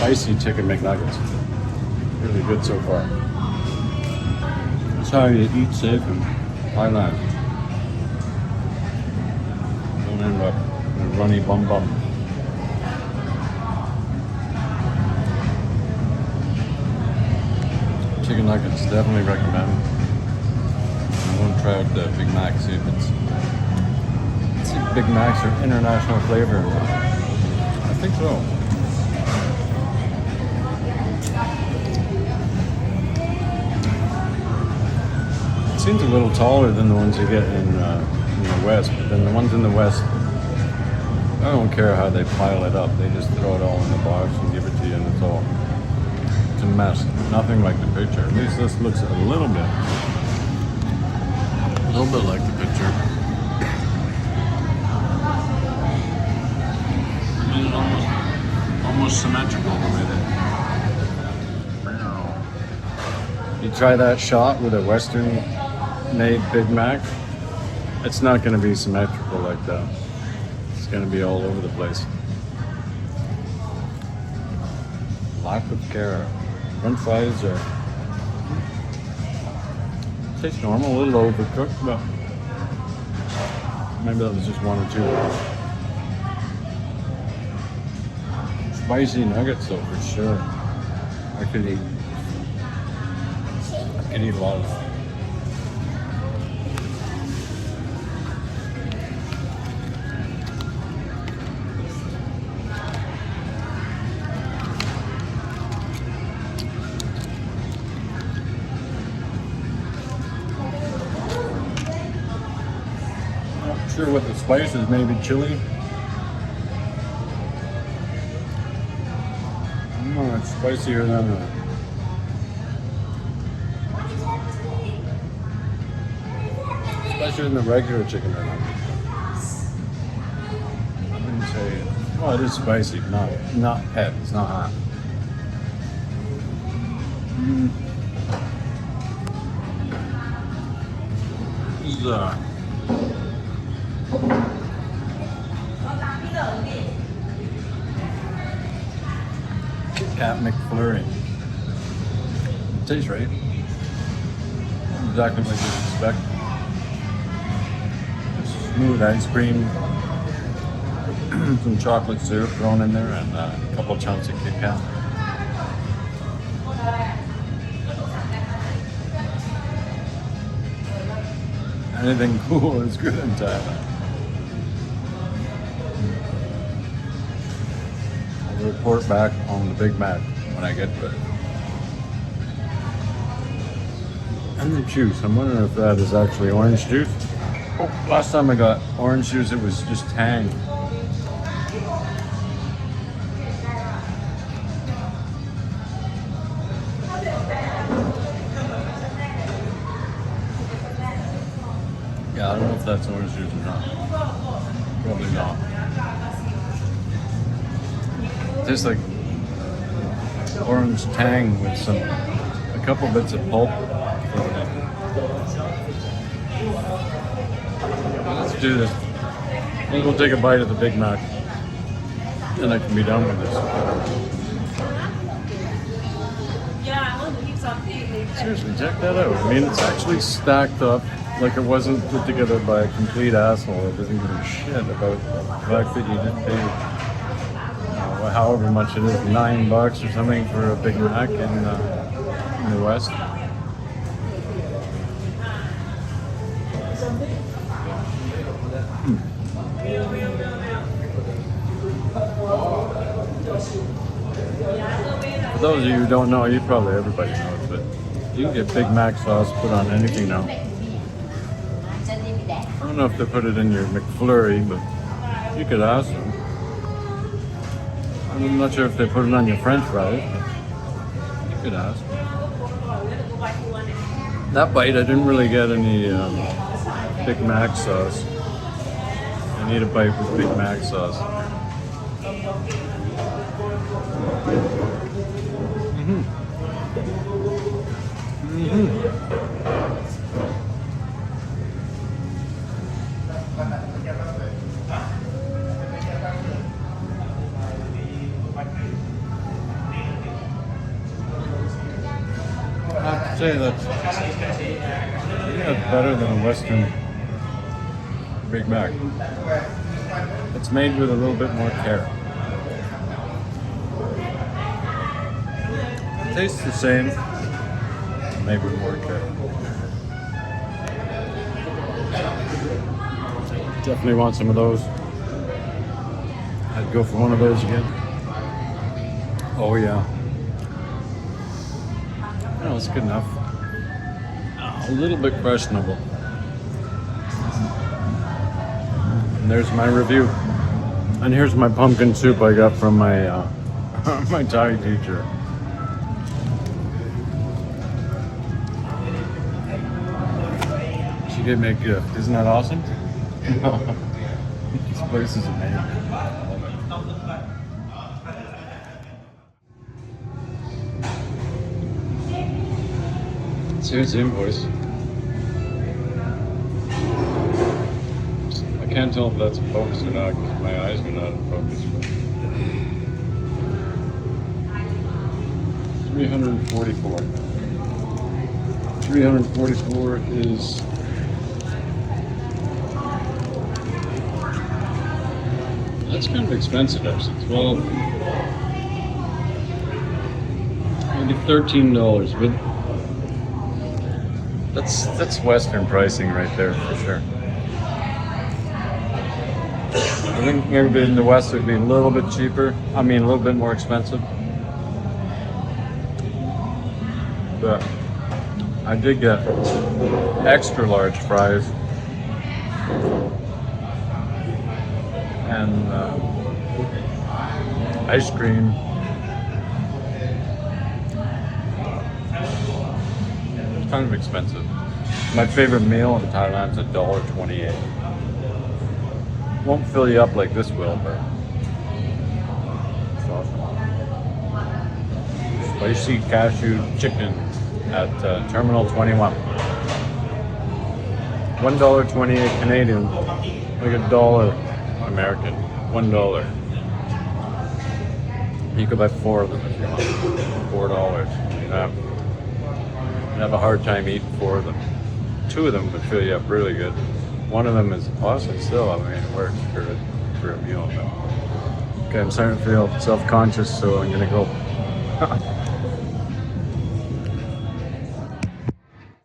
spicy chicken McNuggets. Really good so far. That's how you eat safe in Thailand. Don't end up with a runny bum bum. Chicken nuggets, definitely recommend. I'm going to try out the Big Mac, see if it's Big Macs are international flavor. I think so. It seems a little taller than the ones you get in the West, but then the ones in the West, I don't care how they pile it up. They just throw it all in the box and give it to you, and it's a mess. Nothing like the picture. At least this looks a little bit like the picture. It's almost symmetrical the way that. You try that shot with a Western-made Big Mac, it's not going to be symmetrical like that. It's going to be all over the place. Lack of care. French fries are taste normal, a little overcooked, but maybe that was just one or two. Spicy nuggets though, for sure. I could eat a lot of them. Not sure what the spice is, maybe chili. Oh, it's spicier than the regular chicken nuggets. I wouldn't say. Well, it is spicy, not pep. It's not hot. This is Cat McFlurry. Tastes right. Exactly what you expect. Just smooth ice cream, some chocolate syrup thrown in there, and a couple chunks of Kit Kat. Anything cool is good in Thailand. I'll report back on the Big Mac when I get to it. And the juice. I'm wondering if that is actually orange juice. Oh, last time I got orange juice, it was just Tang. Yeah, I don't know if that's orange juice or not. Probably not. Tastes like orange Tang with a couple bits of pulp. Let's do this. Maybe we'll take a bite of the Big Mac, and I can be done with this. Seriously, check that out. I mean, it's actually stacked up like it wasn't put together by a complete asshole that doesn't give a shit about the fact that you just paid however much it is, $9 or something for a Big Mac in the West. For those of you who don't know, everybody knows, but you can get Big Mac sauce put on anything now. I don't know if they put it in your McFlurry, but you could ask them. I'm not sure if they put it on your French fries, but you could ask. That bite, I didn't really get any Big Mac sauce. I need a bite with Big Mac sauce. say that's better than a Western Big Mac. It's made with a little bit more care. It tastes the same, maybe with more care. Definitely want some of those. I'd go for one of those again. Oh yeah. No, it's good enough. A little bit questionable. And there's my review. And here's my pumpkin soup I got from my my Thai teacher. She did make good. Isn't that awesome? This place is amazing. I love it. So here's the invoice. I can't tell if that's in focus or not because my eyes are not in focus. $344. 344 is that's kind of expensive actually. 12, maybe $13, but that's Western pricing right there for sure. I think maybe in the West it would be a little bit cheaper. I mean, a little bit more expensive. But I did get extra large fries and ice cream. It's kind of expensive. My favorite meal in Thailand is $1.28. Won't fill you up like this will, but it's awesome. Spicy cashew chicken at Terminal 21. $1.28 Canadian, like $1 American. $1. You could buy 4 of them if you want. $4. You'd have a hard time eating 4 of them. 2 of them would fill you up really good. One of them is awesome still. I mean, it works for a meal. But. Okay, I'm starting to feel self-conscious, so I'm gonna go.